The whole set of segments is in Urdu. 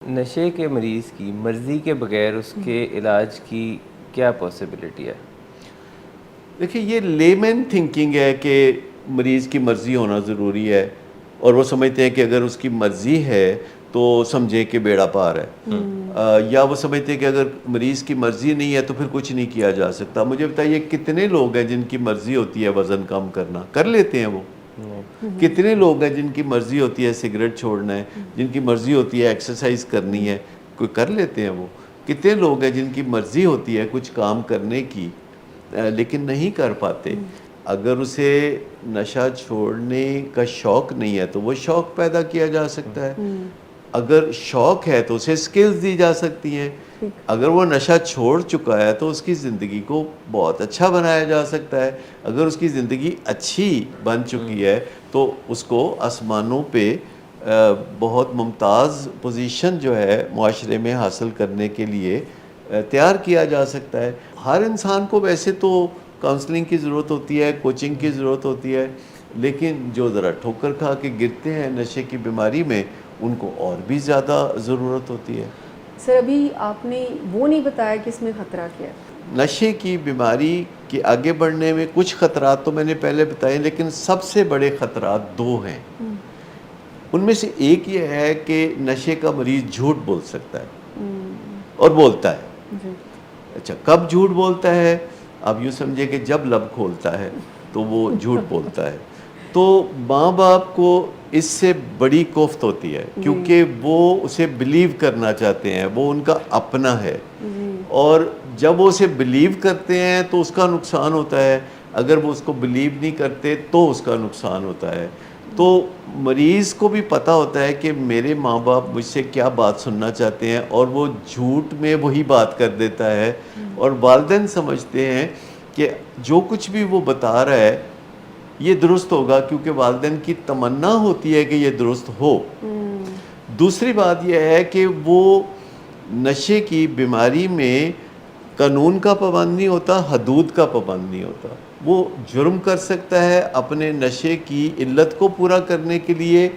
نشے کے مریض کی مرضی کے بغیر اس کے علاج کی کیا پاسبلٹی ہے؟ دیکھیں، یہ لے مین تھنکنگ ہے کہ مریض کی مرضی ہونا ضروری ہے، اور وہ سمجھتے ہیں کہ اگر اس کی مرضی ہے تو سمجھے کہ بیڑا پار ہے، یا وہ سمجھتے ہیں کہ اگر مریض کی مرضی نہیں ہے تو پھر کچھ نہیں کیا جا سکتا۔ مجھے بتائیے کتنے لوگ ہیں جن کی مرضی ہوتی ہے وزن کم کرنا، کر لیتے ہیں وہ؟ کتنے لوگ ہیں جن کی مرضی ہوتی ہے سگریٹ چھوڑنا ہے، جن کی مرضی ہوتی ہے ایکسرسائز کرنی ہے، کوئی کر لیتے ہیں وہ؟ کتنے لوگ ہیں جن کی مرضی ہوتی ہے کچھ کام کرنے کی لیکن نہیں کر پاتے؟ اگر اسے نشہ چھوڑنے کا شوق نہیں ہے تو وہ شوق پیدا کیا جا سکتا ہے، اگر شوق ہے تو اسے سکلز دی جا سکتی ہیں، اگر وہ نشہ چھوڑ چکا ہے تو اس کی زندگی کو بہت اچھا بنایا جا سکتا ہے، اگر اس کی زندگی اچھی بن چکی ہے تو اس کو آسمانوں پہ بہت ممتاز پوزیشن جو ہے معاشرے میں حاصل کرنے کے لیے تیار کیا جا سکتا ہے۔ ہر انسان کو ویسے تو کاؤنسلنگ کی ضرورت ہوتی ہے، کوچنگ کی ضرورت ہوتی ہے، لیکن جو ذرا ٹھوکر کھا کے گرتے ہیں نشے کی بیماری میں ان کو اور بھی زیادہ ضرورت ہوتی ہے۔ سر، ابھی آپ نے وہ نہیں بتایا کہ اس میں خطرہ کیا ہے؟ نشے کی بیماری کے آگے بڑھنے میں کچھ خطرات تو میں نے پہلے بتائے، لیکن سب سے بڑے خطرات دو ہیں۔ ان میں سے ایک یہ ہے کہ نشے کا مریض جھوٹ بول سکتا ہے اور بولتا ہے۔ اچھا، کب جھوٹ بولتا ہے؟ آپ یوں سمجھے کہ جب لب کھولتا ہے تو وہ جھوٹ بولتا ہے۔ تو ماں باپ کو اس سے بڑی کوفت ہوتی ہے، کیونکہ وہ اسے بلیو کرنا چاہتے ہیں، وہ ان کا اپنا ہے، اور جب وہ اسے بلیو کرتے ہیں تو اس کا نقصان ہوتا ہے، اگر وہ اس کو بلیو نہیں کرتے تو اس کا نقصان ہوتا ہے۔ تو مریض کو بھی پتہ ہوتا ہے کہ میرے ماں باپ مجھ سے کیا بات سننا چاہتے ہیں، اور وہ جھوٹ میں وہی بات کر دیتا ہے، اور والدین سمجھتے ہیں کہ جو کچھ بھی وہ بتا رہا ہے یہ درست ہوگا، کیونکہ والدین کی تمنا ہوتی ہے کہ یہ درست ہو۔ دوسری بات یہ ہے کہ وہ نشے کی بیماری میں قانون کا پابند نہیں ہوتا، حدود کا پابند نہیں ہوتا۔ وہ جرم کر سکتا ہے اپنے نشے کی علت کو پورا کرنے کے لیے،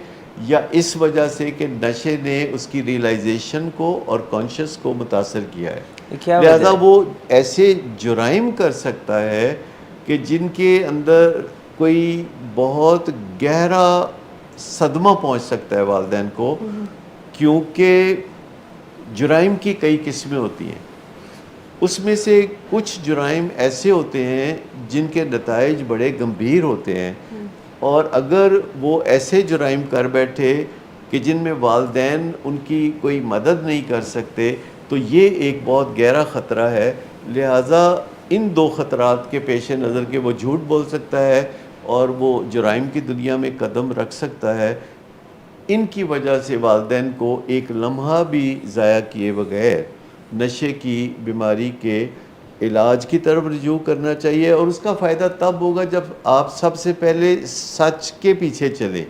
یا اس وجہ سے کہ نشے نے اس کی ریئلائزیشن کو اور کانشس کو متاثر کیا ہے، لہذا وہ ایسے جرائم کر سکتا ہے کہ جن کے اندر کوئی بہت گہرا صدمہ پہنچ سکتا ہے والدین کو، کیونکہ جرائم کی کئی قسمیں ہوتی ہیں۔ اس میں سے کچھ جرائم ایسے ہوتے ہیں جن کے نتائج بڑے گمبھیر ہوتے ہیں، اور اگر وہ ایسے جرائم کر بیٹھے کہ جن میں والدین ان کی کوئی مدد نہیں کر سکتے تو یہ ایک بہت گہرا خطرہ ہے۔ لہٰذا ان دو خطرات کے پیش نظر کے وہ جھوٹ بول سکتا ہے اور وہ جرائم کی دنیا میں قدم رکھ سکتا ہے، ان کی وجہ سے والدین کو ایک لمحہ بھی ضائع کیے بغیر نشے کی بیماری کے علاج کی طرف رجوع کرنا چاہیے، اور اس کا فائدہ تب ہوگا جب آپ سب سے پہلے سچ کے پیچھے چلیں،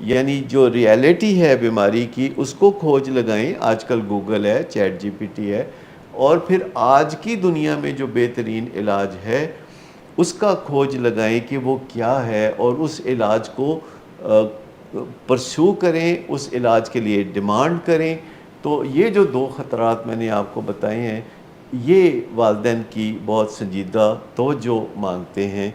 یعنی جو ریئلٹی ہے بیماری کی اس کو کھوج لگائیں۔ آج کل گوگل ہے، چیٹ جی پی ٹی ہے، اور پھر آج کی دنیا میں جو بہترین علاج ہے اس کا کھوج لگائیں کہ وہ کیا ہے، اور اس علاج کو پرسو کریں، اس علاج کے لیے ڈیمانڈ کریں۔ تو یہ جو دو خطرات میں نے آپ کو بتائے ہیں یہ والدین کی بہت سنجیدہ توجہ مانگتے ہیں۔